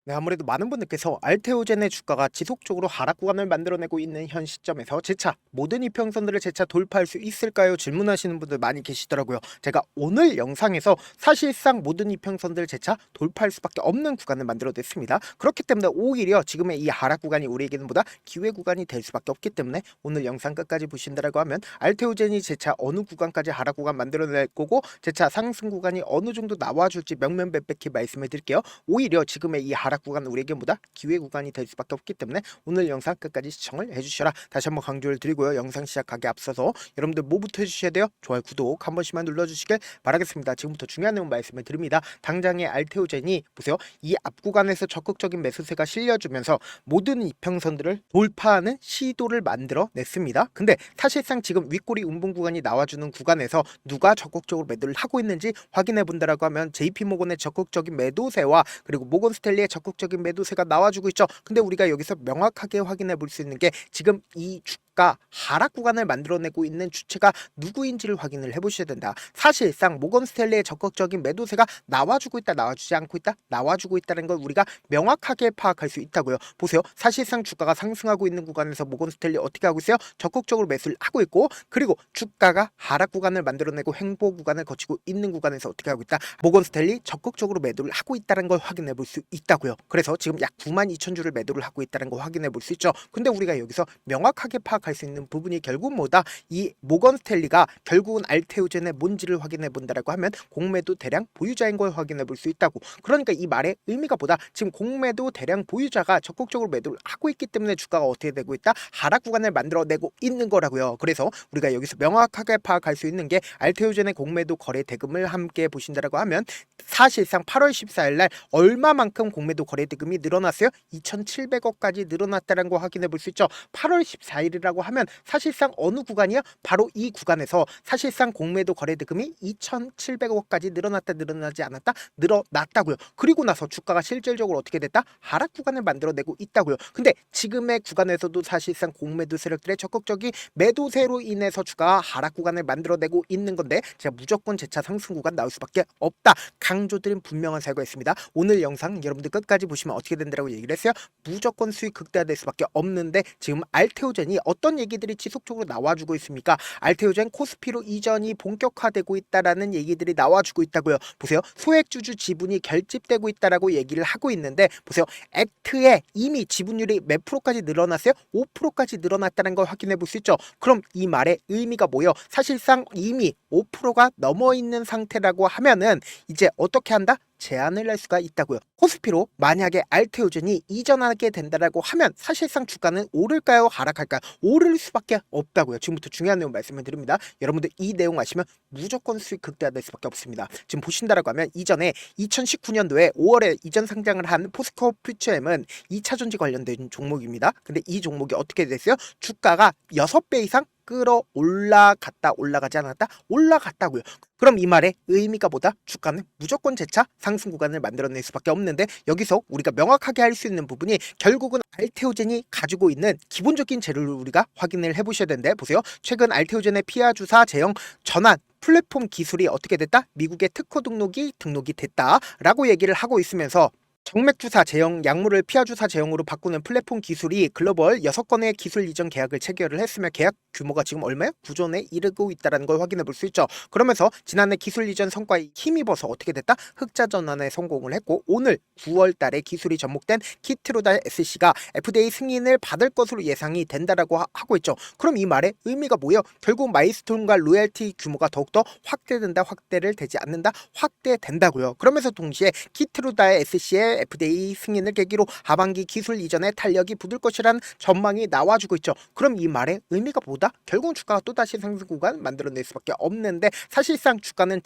네, 아무래도 많은 분들께서 알테오젠의 주가가 지속적으로 하락 구간을 만들어내고 있는 현 시점에서 재차 모든 이평선들을 재차 돌파할 수 있을까요? 질문하시는 분들 많이 계시더라고요. 제가 오늘 영상에서 사실상 모든 이평선들 재차 돌파할 수밖에 없는 구간을 만들어냈습니다. 그렇기 때문에 오히려 지금의 이 하락 구간이 우리에게는 보다 기회 구간이 될 수밖에 없기 때문에 오늘 영상 끝까지 보신다라고 하면 알테오젠이 재차 어느 구간까지 하락 구간 만들어낼 거고 재차 상승 구간이 어느 정도 나와줄지 명명백백히 말씀해 드릴게요. 오히려 지금의 이 하락 구간은 우리에게보다 기회 구간이 될 수밖에 없기 때문에 오늘 영상 끝까지 시청을 해주셔라. 다시 한번 강조를 드리고요. 영상 시작하기 앞서서 여러분들 뭐부터 해주셔야 돼요? 좋아요, 구독 한 번씩만 눌러주시길 바라겠습니다. 지금부터 중요한 내용 말씀을 드립니다. 당장의 알테오젠이 보세요. 이 앞 구간에서 적극적인 매수세가 실려주면서 모든 이평선들을 돌파하는 시도를 만들어냈습니다. 근데 사실상 지금 윗꼬리 운봉 구간이 나와주는 구간에서 누가 적극적으로 매도를 하고 있는지 확인해 본다라고 하면 JP모건의 적극적인 매도세와 그리고 모건스탠리의 적극적인 매도세가 나와주고 있죠. 근데 우리가 여기서 명확하게 확인해 볼 수 있는 게 지금 이 주가 하락 구간을 만들어내고 있는 주체가 누구인지를 확인을 해보셔야 된다. 사실상 모건스탠리의 적극적인 매도세가 나와주고 있다, 나와주지 않고 있다, 나와주고 있다는 걸 우리가 명확하게 파악할 수 있다고요. 보세요. 사실상 주가가 상승하고 있는 구간에서 모건스탠리 어떻게 하고 있어요? 적극적으로 매수를 하고 있고, 그리고 주가가 하락 구간을 만들어내고 횡보 구간을 거치고 있는 구간에서 어떻게 하고 있다? 모건스탠리 적극적으로 매도를 하고 있다는 걸 확인해 볼 수 있다고요. 그래서 지금 약 92,000주를 매도를 하고 있다는 걸 확인해 볼 수 있죠. 근데 우리가 여기서 명확하게 파악할 수 있는 부분이 결국은 뭐다? 이 모건스탠리가 결국은 알테오젠의 뭔지를 확인해 본다라고 하면 공매도 대량 보유자인 걸 확인해 볼 수 있다고. 그러니까 이 말의 의미가 뭐다? 지금 공매도 대량 보유자가 적극적으로 매도를 하고 있기 때문에 주가가 어떻게 되고 있다? 하락 구간을 만들어내고 있는 거라고요. 그래서 우리가 여기서 명확하게 파악할 수 있는 게 알테오젠의 공매도 거래 대금을 함께 보신다라고 하면 사실상 8월 14일 날 얼마만큼 공매도 거래 대금이 늘어났어요? 2,700억까지 늘어났다는 거 확인해 볼 수 있죠. 8월 14일이라고 하면 사실상 어느 구간이야? 바로 이 구간에서 사실상 공매도 거래 대금이 2,700억까지 늘어났다, 늘어나지 않았다? 늘어났다고요. 그리고 나서 주가가 실질적으로 어떻게 됐다? 하락 구간을 만들어내고 있다고요. 근데 지금의 구간에서도 사실상 공매도 세력들의 적극적인 매도세로 인해서 주가가 하락 구간을 만들어내고 있는 건데 제가 무조건 재차 상승 구간 나올 수밖에 없다. 강조드린 분명한 사유가 있습니다. 오늘 영상 여러분들 끝까지 보시면 어떻게 된다고 얘기를 했어요? 무조건 수익 극대화될 수밖에 없는데 지금 알테오젠이 어떤 얘기들이 지속적으로 나와주고 있습니까? 알테오젠 코스피로 이전이 본격화되고 있다라는 얘기들이 나와주고 있다고요. 보세요. 소액주주 지분이 결집되고 있다라고 얘기를 하고 있는데 보세요. 액트에 이미 지분율이 몇 프로까지 늘어났어요? 5%까지 늘어났다는 걸 확인해 볼 수 있죠. 그럼 이 말의 의미가 뭐예요? 사실상 이미 5%가 넘어 있는 상태라고 하면은 이제 어떻게 한다? 제한을 할 수가 있다고요. 코스피로 만약에 알테오젠이 이전하게 된다라고 하면 사실상 주가는 오를까요? 하락할까요? 오를 수밖에 없다고요. 지금부터 중요한 내용 말씀을 드립니다. 여러분들 이 내용 아시면 무조건 수익 극대화될 수밖에 없습니다. 지금 보신다라고 하면 이전에 2019년도에 5월에 이전 상장을 한 포스코 퓨처엠은 2차 전지 관련된 종목입니다. 근데 이 종목이 어떻게 됐어요? 주가가 6배 이상 끌어 올라갔다, 올라가지 않았다? 올라갔다고요. 그럼 이 말의 의미가 뭐다? 주가는 무조건 재차 상승 구간을 만들어낼 수밖에 없는데 여기서 우리가 명확하게 할 수 있는 부분이 결국은 알테오젠이 가지고 있는 기본적인 재료를 우리가 확인을 해보셔야 되는데 보세요. 최근 알테오젠의 피하 주사 제형 전환 플랫폼 기술이 어떻게 됐다? 미국의 특허 등록이 됐다라고 얘기를 하고 있으면서 정맥주사 제형 약물을 피하주사 제형으로 바꾸는 플랫폼 기술이 글로벌 6건의 기술 이전 계약을 체결을 했으며 계약 규모가 지금 얼마요? 9조에 이르고 있다는 걸 확인해 볼 수 있죠. 그러면서 지난해 기술 이전 성과에 힘입어서 어떻게 됐다? 흑자 전환에 성공을 했고 오늘 9월 달에 기술이 접목된 키트로달 SC가 FDA 승인을 받을 것으로 예상이 된다라고 하고 있죠. 그럼 이 말의 의미가 뭐예요? 결국 마일스톤과 로열티 규모가 더욱더 확대된다, 확대를 되지 않는다, 확대된다고요. 그러면서 동시에 키트로달 SC의 FDA 승인을 계기로 하반기 기술 이전에 탄력이 붙을 것이라는 전망이 나와주고 있죠. 그럼 이 말의 의미가 뭐다? 결국은 주가가 또다시 상승 구간 만들어낼 수밖에 없는데 사실상 주가는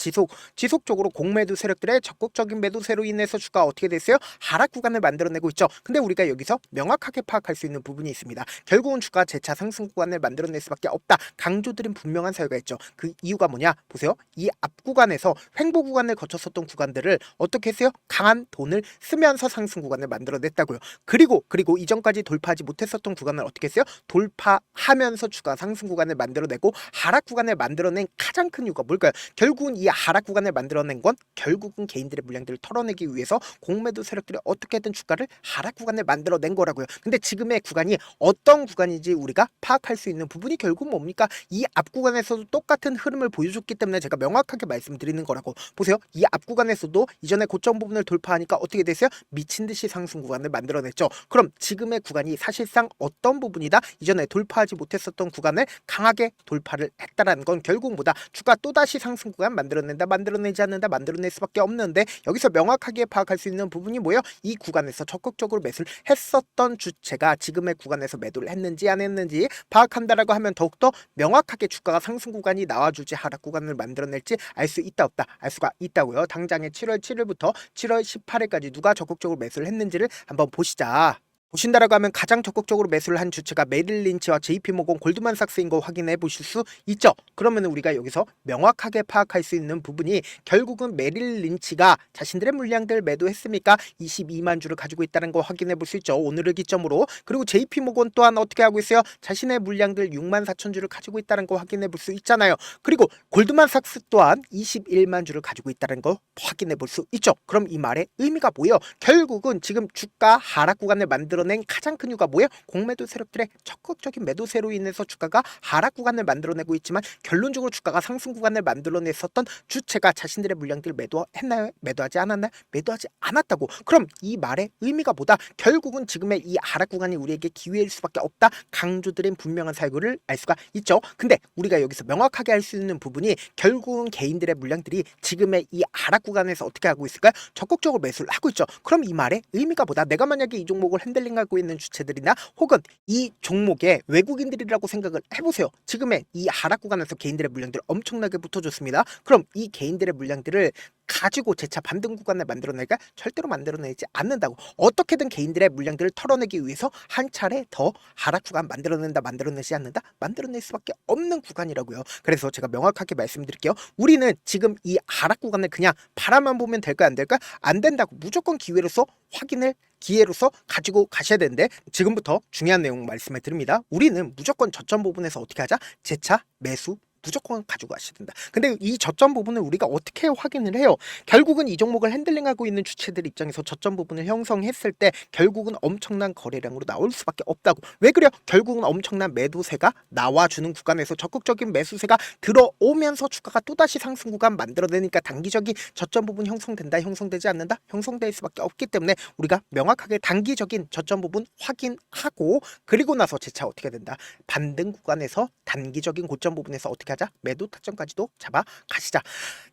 지속적으로 공매도 세력들의 적극적인 매도세로 인해서 주가가 어떻게 됐어요? 하락 구간을 만들어내고 있죠. 근데 우리가 여기서 명확하게 파악할 수 있는 부분이 있습니다. 결국은 주가 재차 상승 구간을 만들어낼 수밖에 없다. 강조드린 분명한 사유가 있죠. 그 이유가 뭐냐? 보세요. 이 앞 구간에서 횡보 구간을 거쳤었던 구간들을 어떻게 했어요? 강한 돈을 크면서 상승 구간을 만들어냈다고요. 그리고 이전까지 돌파하지 못했었던 구간을 어떻게 했어요? 돌파하면서 추가 상승 구간을 만들어내고 하락 구간을 만들어낸 가장 큰 이유가 뭘까요? 결국은 이 하락 구간을 만들어낸 건 결국은 개인들의 물량들을 털어내기 위해서 공매도 세력들이 어떻게든 주가를 하락 구간을 만들어낸 거라고요. 근데 지금의 구간이 어떤 구간인지 우리가 파악할 수 있는 부분이 결국 뭡니까? 이 앞 구간에서도 똑같은 흐름을 보여줬기 때문에 제가 명확하게 말씀드리는 거라고. 보세요. 이 앞 구간에서도 이전에 고점 부분을 돌파하니까 어떻게 됐어요? 미친 듯이 상승 구간을 만들어냈죠. 그럼 지금의 구간이 사실상 어떤 부분이다? 이전에 돌파하지 못했었던 구간을 강하게 돌파를 했다라는 건 결국 뭐다? 주가 또다시 상승 구간 만들어낸다, 만들어내지 않는다, 만들어낼 수밖에 없는데 여기서 명확하게 파악할 수 있는 부분이 뭐예요? 이 구간에서 적극적으로 매수를 했었던 주체가 지금의 구간에서 매도를 했는지 안 했는지 파악한다라고 하면 더욱더 명확하게 주가가 상승 구간이 나와줄지 하락 구간을 만들어낼지 알 수 있다 없다? 알 수가 있다고요. 당장에 7월 7일부터 7월 18일까지 누가 적극적으로 매수를 했는지를 한번 보시자. 보신다라고 하면 가장 적극적으로 매수를 한 주체가 메릴 린치와 JP모건 골드만삭스인 거 확인해 보실 수 있죠. 그러면 우리가 여기서 명확하게 파악할 수 있는 부분이 결국은 메릴 린치가 자신들의 물량들 매도했습니까? 22만 주를 가지고 있다는 거 확인해 볼 수 있죠. 오늘을 기점으로. 그리고 JP모건 또한 어떻게 하고 있어요? 자신의 물량들 6만 4천 주를 가지고 있다는 거 확인해 볼 수 있잖아요. 그리고 골드만삭스 또한 21만 주를 가지고 있다는 거 확인해 볼 수 있죠. 그럼 이 말의 의미가 뭐예요? 결국은 지금 주가 하락 구간을 만들어낸 가장 큰 이유가 뭐예요? 공매도 세력들의 적극적인 매도세로 인해서 주가가 하락 구간을 만들어내고 있지만 결론적으로 주가가 상승 구간을 만들어냈었던 주체가 자신들의 물량들을 매도했나요? 매도하지 않았나요? 매도하지 않았다고. 그럼 이 말의 의미가 뭐다? 결국은 지금의 이 하락 구간이 우리에게 기회일 수밖에 없다. 강조드린 분명한 사유를 알 수가 있죠. 근데 우리가 여기서 명확하게 알 수 있는 부분이 결국은 개인들의 물량들이 지금의 이 하락 구간에서 어떻게 하고 있을까요? 적극적으로 매수를 하고 있죠. 그럼 이 말의 의미가 뭐다? 내가 만약에 이 종목을 핸들링하고 있는 주체들이나 혹은 이 종목의 외국인들이라고 생각을 해보세요. 지금의 이 하락 구간에서 개인들의 물량들을 엄청나게 붙어줬습니다. 그럼 이 개인들의 물량들을 가지고 재차 반등 구간을 만들어낼까? 절대로 만들어내지 않는다고. 어떻게든 개인들의 물량들을 털어내기 위해서 한 차례 더 하락 구간 만들어낸다, 만들어내지 않는다? 만들어낼 수밖에 없는 구간이라고요. 그래서 제가 명확하게 말씀드릴게요. 우리는 지금 이 하락 구간을 그냥 바라만 보면 될까 안 될까? 안 된다고. 무조건 기회로서 확인을 기회로서 가지고 가셔야 되는데 지금부터 중요한 내용 말씀을 드립니다. 우리는 무조건 저점 부분에서 어떻게 하자? 재차 매수 무조건 가지고 가셔야 된다. 근데 이 저점 부분을 우리가 어떻게 확인을 해요? 결국은 이 종목을 핸들링하고 있는 주체들 입장에서 저점 부분을 형성했을 때 결국은 엄청난 거래량으로 나올 수밖에 없다고. 왜 그래요? 결국은 엄청난 매도세가 나와주는 구간에서 적극적인 매수세가 들어오면서 주가가 또다시 상승 구간 만들어내니까 단기적인 저점 부분 형성된다, 형성되지 않는다? 형성될 수밖에 없기 때문에 우리가 명확하게 단기적인 저점 부분 확인하고 그리고 나서 재차 어떻게 된다? 반등 구간에서 단기적인 고점 부분에서 어떻게 하자? 매도 타점까지도 잡아 가시자.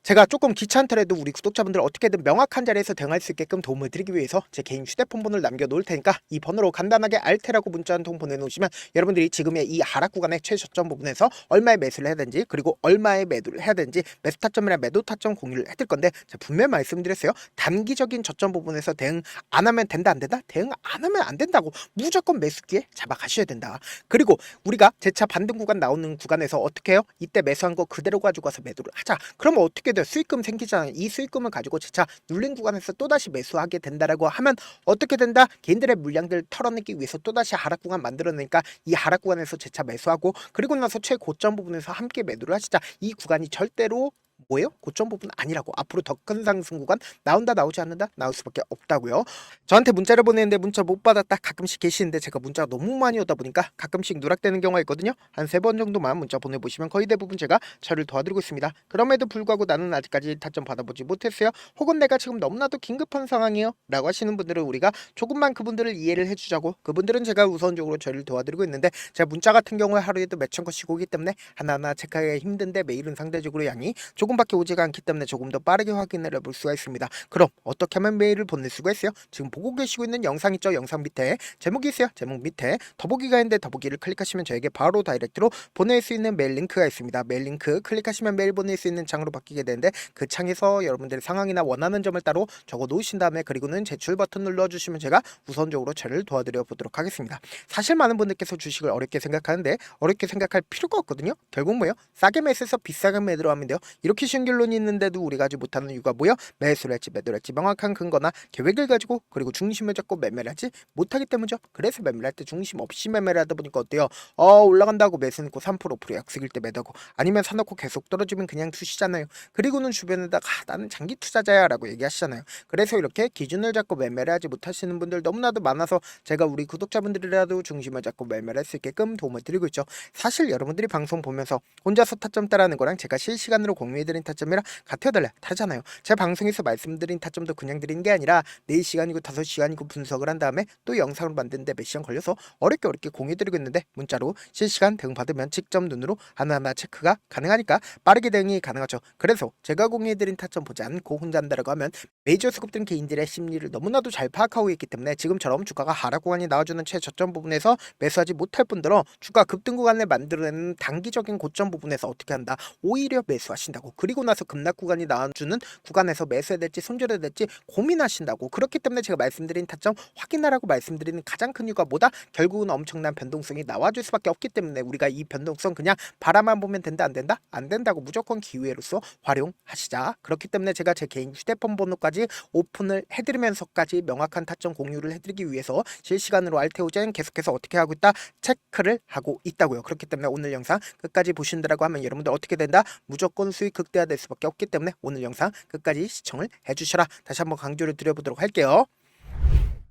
제가 조금 귀찮더라도 우리 구독자분들 어떻게든 명확한 자리에서 대응할 수 있게끔 도움을 드리기 위해서 제 개인 휴대폰 번호를 남겨놓을 테니까 이 번호로 간단하게 알테라고 문자 한 통 보내놓으시면 여러분들이 지금의 이 하락 구간의 최저점 부분에서 얼마의 매수를 해야 되는지 그리고 얼마의 매도를 해야 되는지 매수 타점이랑 매도 타점 공유를 해드릴 건데 제가 분명히 말씀드렸어요. 단기적인 저점 부분에서 대응 안 하면 된다 안 된다? 대응 안 하면 안 된다고. 무조건 매수기에 잡아 가셔야 된다. 그리고 우리가 재차 반등 구간 나오는 구간에서 어떻게 해요? 이때 매수한 거 그대로 가지고 와서 매도를 하자. 그러면 어떻게 돼요? 수익금 생기잖아요. 이 수익금을 가지고 재차 눌린 구간에서 또다시 매수하게 된다라고 하면 어떻게 된다? 개인들의 물량들 털어내기 위해서 또다시 하락 구간 만들어내니까 이 하락 구간에서 재차 매수하고 그리고 나서 최고점 부분에서 함께 매도를 하시자. 이 구간이 절대로 뭐예요? 고점 부분 아니라고. 앞으로 더 큰 상승 구간 나온다 나오지 않는다? 나올 수밖에 없다고요. 저한테 문자를 보내는데 문자 못 받았다 가끔씩 계시는데 제가 문자가 너무 많이 오다 보니까 가끔씩 누락되는 경우가 있거든요. 한 3번 정도만 문자 보내보시면 거의 대부분 제가 저를 도와드리고 있습니다. 그럼에도 불구하고 나는 아직까지 타점 받아보지 못했어요. 혹은 내가 지금 너무나도 긴급한 상황이에요 라고 하시는 분들은 우리가 조금만 그분들을 이해를 해주자고. 그분들은 제가 우선적으로 저를 도와드리고 있는데 제가 문자 같은 경우에 하루에도 몇천 건씩 오기 때문에 하나하나 체크하기가 힘든데 메일은 상대적으로 양이 조금밖에 오지가 않기 때문에 조금 더 빠르게 확인을 해볼 수가 있습니다. 그럼 어떻게 하면 메일을 보낼 수가 있어요? 지금 보고 계시고 있는 영상 있죠? 영상 밑에 제목이 있어요. 제목 밑에 더보기가 있는데 더보기를 클릭하시면 저에게 바로 다이렉트로 보낼 수 있는 메일 링크가 있습니다. 메일 링크 클릭하시면 메일 보낼 수 있는 창으로 바뀌게 되는데 그 창에서 여러분들의 상황이나 원하는 점을 따로 적어 놓으신 다음에 그리고는 제출 버튼 눌러주시면 제가 우선적으로 저를 도와드려 보도록 하겠습니다. 사실 많은 분들께서 주식을 어렵게 생각하는데 어렵게 생각할 필요가 없거든요. 결국 뭐예요? 싸게 매수해서 비싸게 매도하면 돼요. 이렇게 이렇게 쉬운 결론이 있는데도 우리가 하지 못하는 이유가 뭐야? 매수를 할지 매도를 할지 명확한 근거나 계획을 가지고 그리고 중심을 잡고 매매를 하지 못하기 때문이죠. 그래서 매매를 할 때 중심 없이 매매를 하다 보니까 어때요? 올라간다고 매수 넣고 3% 프로 약속일 때 매도하고 아니면 사놓고 계속 떨어지면 그냥 투시잖아요. 그리고는 주변에다가 나는 장기 투자자야 라고 얘기하시잖아요. 그래서 이렇게 기준을 잡고 매매를 하지 못하시는 분들 너무나도 많아서 제가 우리 구독자분들이라도 중심을 잡고 매매를 할 수 있게끔 도움을 드리고 있죠. 사실 여러분들이 방송 보면서 혼자서 타점 따라하는 거랑 제가 실시간으로 공유해드린 타점이랑 같아달라 타잖아요. 제 방송에서 말씀드린 타점도 그냥 드리는 게 아니라 4시간이고 5시간이고 분석을 한 다음에 또 영상으로 만드는데 몇 시간 걸려서 어렵게 공유드리고 있는데 문자로 실시간 대응 받으면 직접 눈으로 하나하나 체크가 가능하니까 빠르게 대응이 가능하죠. 그래서 제가 공유해드린 타점 보지 않고 혼자 한다라고 하면 메이저 수급들은 개인들의 심리를 너무나도 잘 파악하고 있기 때문에 지금처럼 주가가 하락 구간이 나와주는 최저점 부분에서 매수하지 못할 분들은 주가 급등 구간을 만들어내는 단기적인 고점 부분에서 어떻게 한다? 오히려 매수하신다고. 그리고 나서 급락 구간이 나와주는 구간에서 매수해야 될지 손절해야 될지 고민하신다고. 그렇기 때문에 제가 말씀드린 타점 확인하라고 말씀드리는 가장 큰 이유가 뭐다? 결국은 엄청난 변동성이 나와줄 수밖에 없기 때문에 우리가 이 변동성 그냥 바라만 보면 된다 안 된다? 안 된다고 무조건 기회로서 활용하시자. 그렇기 때문에 제가 제 개인 휴대폰 번호까지 오픈을 해드리면서까지 명확한 타점 공유를 해드리기 위해서 실시간으로 알테오젠 계속해서 어떻게 하고 있다? 체크를 하고 있다고요. 그렇기 때문에 오늘 영상 끝까지 보신다라고 하면 여러분들 어떻게 된다? 무조건 수익 극대화될 수밖에 없기 때문에 오늘 영상 끝까지 시청을 해주셔라. 다시 한번 강조를 드려보도록 할게요.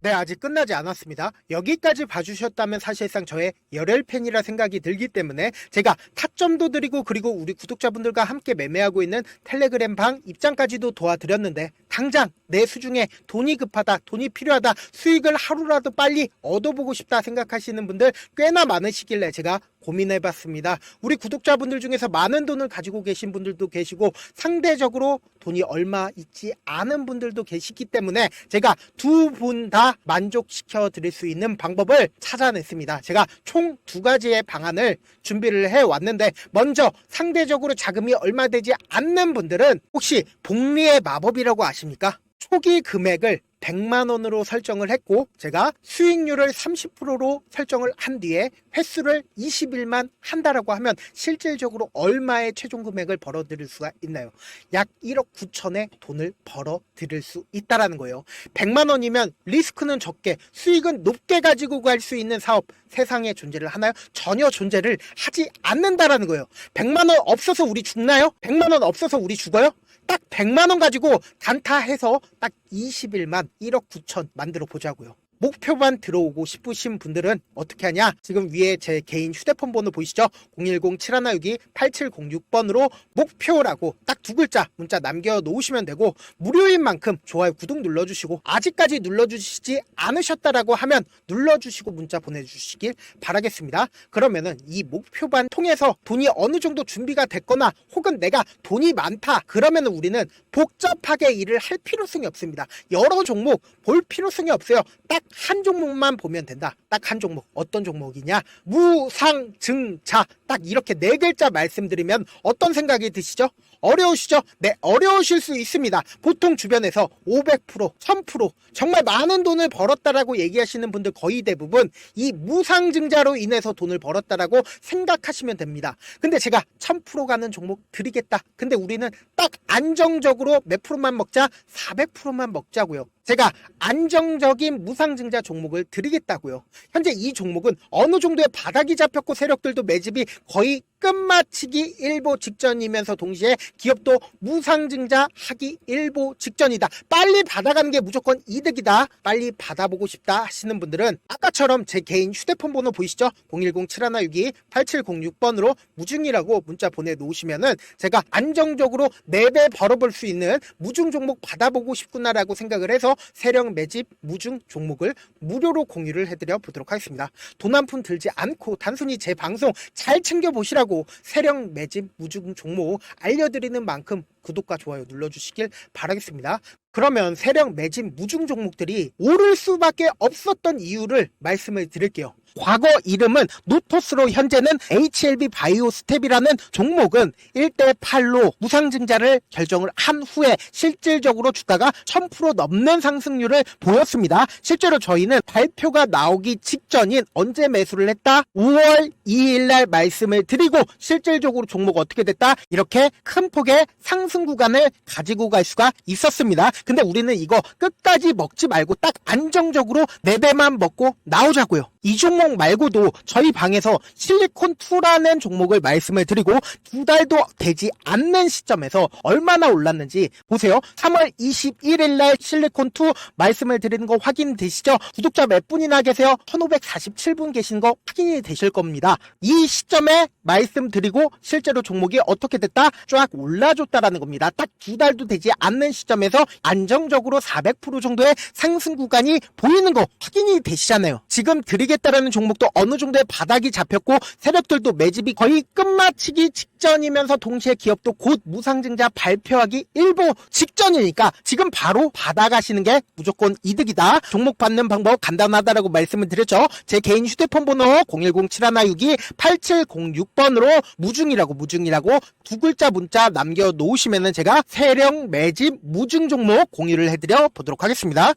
네, 아직 끝나지 않았습니다. 여기까지 봐주셨다면 사실상 저의 열혈 팬이라 생각이 들기 때문에 제가 타점도 드리고 그리고 우리 구독자분들과 함께 매매하고 있는 텔레그램 방 입장까지도 도와드렸는데 당장 내 수중에 돈이 급하다, 돈이 필요하다, 수익을 하루라도 빨리 얻어보고 싶다 생각하시는 분들 꽤나 많으시길래 제가 고민해봤습니다. 우리 구독자분들 중에서 많은 돈을 가지고 계신 분들도 계시고 상대적으로 돈이 얼마 있지 않은 분들도 계시기 때문에 제가 두 분 다 만족시켜 드릴 수 있는 방법을 찾아냈습니다. 제가 총 2가지의 방안을 준비를 해왔는데 먼저 상대적으로 자금이 얼마 되지 않는 분들은 혹시 복리의 마법이라고 아십니까? 초기 금액을 100만원으로 설정을 했고 제가 수익률을 30%로 설정을 한 뒤에 횟수를 20일만 한다라고 하면 실질적으로 얼마의 최종 금액을 벌어들일 수가 있나요? 약 1억 9천의 돈을 벌어들일 수 있다라는 거예요. 100만원이면 리스크는 적게 수익은 높게 가지고 갈 수 있는 사업 세상에 존재를 하나요? 전혀 존재를 하지 않는다라는 거예요. 100만원 없어서 우리 죽나요? 100만원 없어서 우리 죽어요? 딱 100만원 가지고 단타해서 딱 20일만 1억 9천 만들어 보자고요. 목표만 들어오고 싶으신 분들은 어떻게 하냐? 지금 위에 제 개인 휴대폰 번호 보이시죠? 010-7162-8706번으로 목표라고 딱 2글자 문자 남겨놓으시면 되고 무료인 만큼 좋아요 구독 눌러주시고 아직까지 눌러주시지 않으셨다라고 하면 눌러주시고 문자 보내주시길 바라겠습니다. 그러면은 이 목표반 통해서 돈이 어느 정도 준비가 됐거나 혹은 내가 돈이 많다 그러면 우리는 복잡하게 일을 할 필요성이 없습니다. 여러 종목 볼 필요성이 없어요. 딱 한 종목만 보면 된다. 딱 한 종목. 어떤 종목이냐? 무상증자. 딱 이렇게 4글자 말씀드리면 어떤 생각이 드시죠? 어려우시죠? 네, 어려우실 수 있습니다. 보통 주변에서 500%, 1000% 정말 많은 돈을 벌었다라고 얘기하시는 분들 거의 대부분 이 무상증자로 인해서 돈을 벌었다라고 생각하시면 됩니다. 근데 제가 1000% 가는 종목 드리겠다. 근데 우리는 딱 안정적으로 몇 프로만 먹자? 400%만 먹자고요. 제가 안정적인 무상증자 종목을 드리겠다고요. 현재 이 종목은 어느 정도의 바닥이 잡혔고 세력들도 매집이 거의 끝마치기 일보 직전이면서 동시에 기업도 무상증자 하기 일보 직전이다. 빨리 받아가는 게 무조건 이득이다. 빨리 받아보고 싶다 하시는 분들은 아까처럼 제 개인 휴대폰 번호 보이시죠? 010-7162-8706번으로 무중이라고 문자 보내놓으시면은 제가 안정적으로 4배 벌어볼 수 있는 무중 종목 받아보고 싶구나라고 생각을 해서 세력 매집 무중 종목을 무료로 공유를 해드려 보도록 하겠습니다. 돈 한 푼 들지 않고 단순히 제 방송 잘 챙겨보시라고 세력 매집 무중 종목 알려드리는 만큼 구독과 좋아요 눌러주시길 바라겠습니다. 그러면 세력 매집 무중 종목들이 오를 수밖에 없었던 이유를 말씀을 드릴게요. 과거 이름은 노토스로 현재는 HLB 바이오스텝이라는 종목은 1대8로 무상증자를 결정을 한 후에 실질적으로 주가가 1000% 넘는 상승률을 보였습니다. 실제로 저희는 발표가 나오기 직전인 언제 매수를 했다? 5월 2일 날 말씀을 드리고 실질적으로 종목 어떻게 됐다? 이렇게 큰 폭의 상승 구간을 가지고 갈 수가 있었습니다. 근데 우리는 이거 끝까지 먹지 말고 딱 안정적으로 4배만 먹고 나오자고요. 이 종목 말고도 저희 방에서 실리콘2라는 종목을 말씀을 드리고 2달도 되지 않는 시점에서 얼마나 올랐는지 보세요. 3월 21일 날 실리콘2 말씀을 드리는 거 확인되시죠? 구독자 몇 분이나 계세요? 1547분 계신 거 확인이 되실 겁니다. 이 시점에 말씀드리고 실제로 종목이 어떻게 됐다? 쫙 올라줬다라는 겁니다. 딱 2달도 되지 않는 시점에서 안정적으로 400% 정도의 상승 구간이 보이는 거 확인이 되시잖아요. 지금 드리겠다라는 종목도 어느 정도의 바닥이 잡혔고 세력들도 매집이 거의 끝마치기 직전이면서 동시에 기업도 곧 무상증자 발표하기 일보 직전이니까 지금 바로 받아가시는 게 무조건 이득이다. 종목 받는 방법 간단하다라고 말씀을 드렸죠. 제 개인 휴대폰 번호 010-7162-8706번으로 무중이라고 두 글자 문자 남겨놓으시면은 제가 세력 매집 무중 종목 공유를 해드려 보도록 하겠습니다.